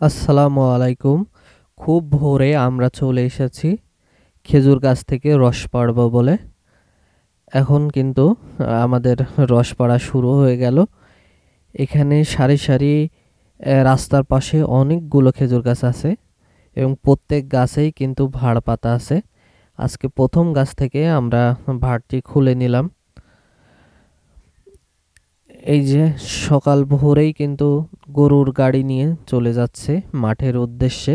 আসসালামু আলাইকুম। খুব ভোরে আমরা চলে এসেছি খেজুর গাছ থেকে রস পাড়ব বলে। এখন কিন্তু আমাদের রস পাড়া শুরু হয়ে গেল। এখানে সারি সারি রাস্তার পাশে অনেকগুলো খেজুর গাছ আছে এবং প্রত্যেক গাছেই কিন্তু ভাড় পাতা আছে। আজকে প্রথম গাছ থেকে আমরা ভাড়টি খুলে নিলাম। এই যে সকাল ভোরেই কিন্তু গরুর গাড়ি নিয়ে চলে যাচ্ছে মাঠের উদ্দেশ্যে।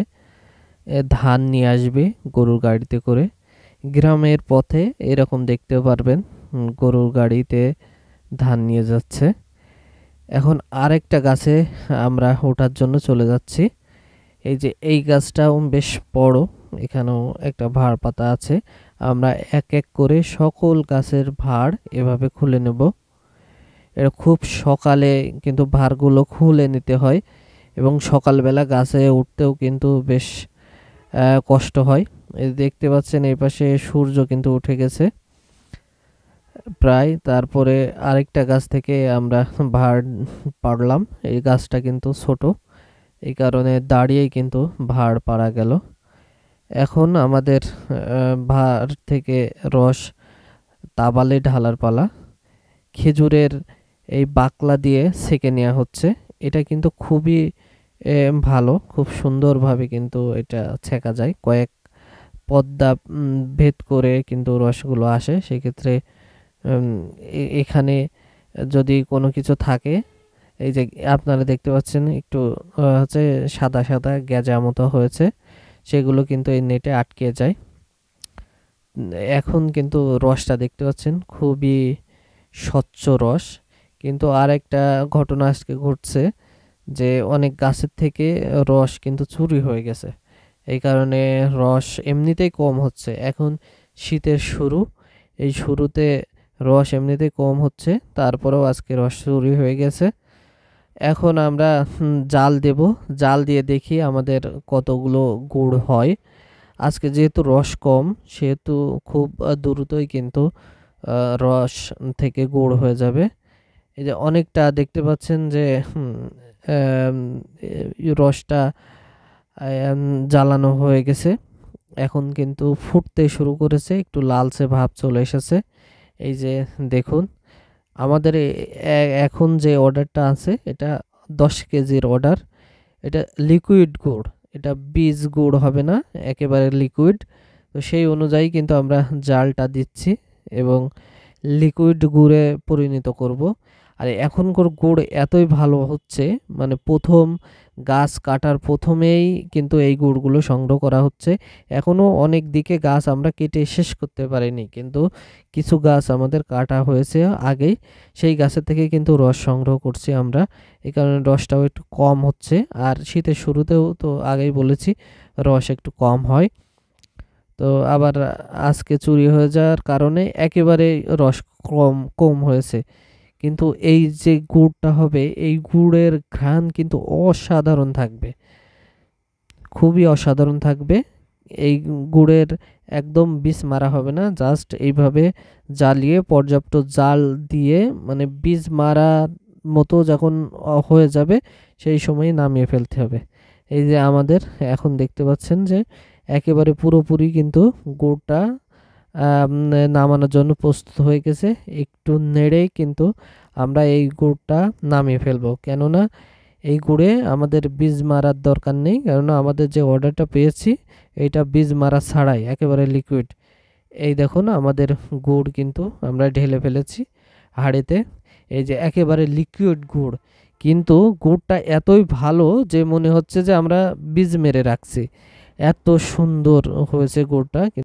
ধান নিয়ে আসবে গরুর গাড়িতে করে। গ্রামের পথে এরকম দেখতে পারবেন গরুর গাড়িতে ধান নিয়ে যাচ্ছে। এখন আরেকটা গাছে আমরা ওঠার জন্য চলে যাচ্ছি। এই যে এই গাছটাও বেশ বড়, এখানেও একটা ভাড় পাতা আছে। আমরা এক এক করে সকল গাছের ভাড় এভাবে খুলে নেব। এটা খুব সকালে কিন্তু ভাড়গুলো খুলে নিতে হয় এবং সকালবেলা গাছে উঠতেও কিন্তু বেশ কষ্ট হয়। এই দেখতে পাচ্ছেন এই পাশে সূর্য কিন্তু উঠে গেছে প্রায়। তারপরে আরেকটা গাছ থেকে আমরা ভাড় পাড়লাম। এই গাছটা কিন্তু ছোট, এই কারণে দাঁড়িয়েই কিন্তু ভাড় পাড়া গেল। এখন আমাদের ভাড় থেকে রস তাবালে ঢালার পালা। খেজুরের এই বাকলা দিয়ে ছেঁকে নেওয়া হচ্ছে। এটা কিন্তু খুবই ভালো, খুব সুন্দরভাবে কিন্তু এটা ছেঁকা যায়। কয়েক পদ্মা ভেদ করে কিন্তু রসগুলো আসে। সেক্ষেত্রে এখানে যদি কোনো কিছু থাকে, এই যে আপনারা দেখতে পাচ্ছেন একটু হচ্ছে সাদা সাদা গেজা মতো হয়েছে, সেগুলো কিন্তু এই নেটে আটকে যায়। এখন কিন্তু রসটা দেখতে পাচ্ছেন খুবই স্বচ্ছ রস। কিন্তু আর একটা ঘটনা আজকে ঘটছে যে অনেক গাছের থেকে রস কিন্তু চুরি হয়ে গেছে। এই কারণে রস এমনিতেই কম হচ্ছে। এখন শীতের শুরু, এই শুরুতে রস এমনিতেই কম হচ্ছে, তারপরেও আজকে রস চুরি হয়ে গেছে। এখন আমরা জাল দেব। জাল দিয়ে দেখি আমাদের কতগুলো গুড় হয়। আজকে যেহেতু রস কম, সেহেতু খুব দ্রুতই কিন্তু রস থেকে গুড় হয়ে যাবে। এই যে অনেকটা দেখতে পাচ্ছেন যে আম, রসটা জ্বালানো হয়ে গেছে। এখন কিন্তু ফুটতে শুরু করেছে, একটু লালচে ভাব চলে এসেছে। এই যে দেখুন, আমাদের এখন যে অর্ডারটা আছে এটা 10 কেজির অর্ডার। এটা লিকুইড গুড়, এটা বীজ গুড় হবে না, একেবারে লিকুইড। তো সেই অনুযায়ী কিন্তু আমরা জালটা দিচ্ছি এবং লিকুইড গুড়ে পরিণত করব। আর এখনকার গুড় এতই ভালো হচ্ছে, মানে প্রথম গাছ কাটার প্রথমেই কিন্তু এই গুড়গুলো সংগ্রহ করা হচ্ছে। এখনও অনেক দিকে গাছ আমরা কেটে শেষ করতে পারিনি, কিন্তু কিছু গাছ আমাদের কাটা হয়েছে আগেই, সেই গাছের থেকে কিন্তু রস সংগ্রহ করছি আমরা। এই কারণে রসটাও একটু কম হচ্ছে। আর শীতের শুরুতেও তো আগেই বলেছি রস একটু কম হয়। তো আবার আজকে চুরি হয়ে যাওয়ার কারণে একেবারে রস কম কম হয়েছে। কিন্তু এই যে গুড়টা হবে, এই গুড়ের ঘ্রাণ কিন্তু অসাধারণ থাকবে, খুবই অসাধারণ থাকবে। এই গুড়ের একদম বীজ মারা হবে না, জাস্ট এইভাবে জ্বালিয়ে পর্যাপ্ত জাল দিয়ে, মানে বীজ মারা মতো যখন হয়ে যাবে সেই সময় নামিয়ে ফেলতে হবে। এই যে আমাদের এখন দেখতে পাচ্ছেন যে একেবারে পুরোপুরি কিন্তু গুড়টা নামানোর জন্য প্রস্তুত হয়ে গেছে। একটু নেড়েই কিন্তু আমরা এই গুড়টা নামিয়ে ফেলবো, কেননা এই গুড়ে আমাদের বীজ মারার দরকার নেই। কেননা আমাদের যে অর্ডারটা পেয়েছি এটা বীজ মারা ছাড়াই একেবারে লিকুইড। এই দেখুন আমাদের গুড় কিন্তু আমরা ঢেলে ফেলেছি হাঁড়িতে। এই যে একেবারে লিকুইড গুড়, কিন্তু গুড়টা এতই ভালো যে মনে হচ্ছে যে আমরা বীজ মেরে রাখছি, এত সুন্দর হয়েছে গুড়টা।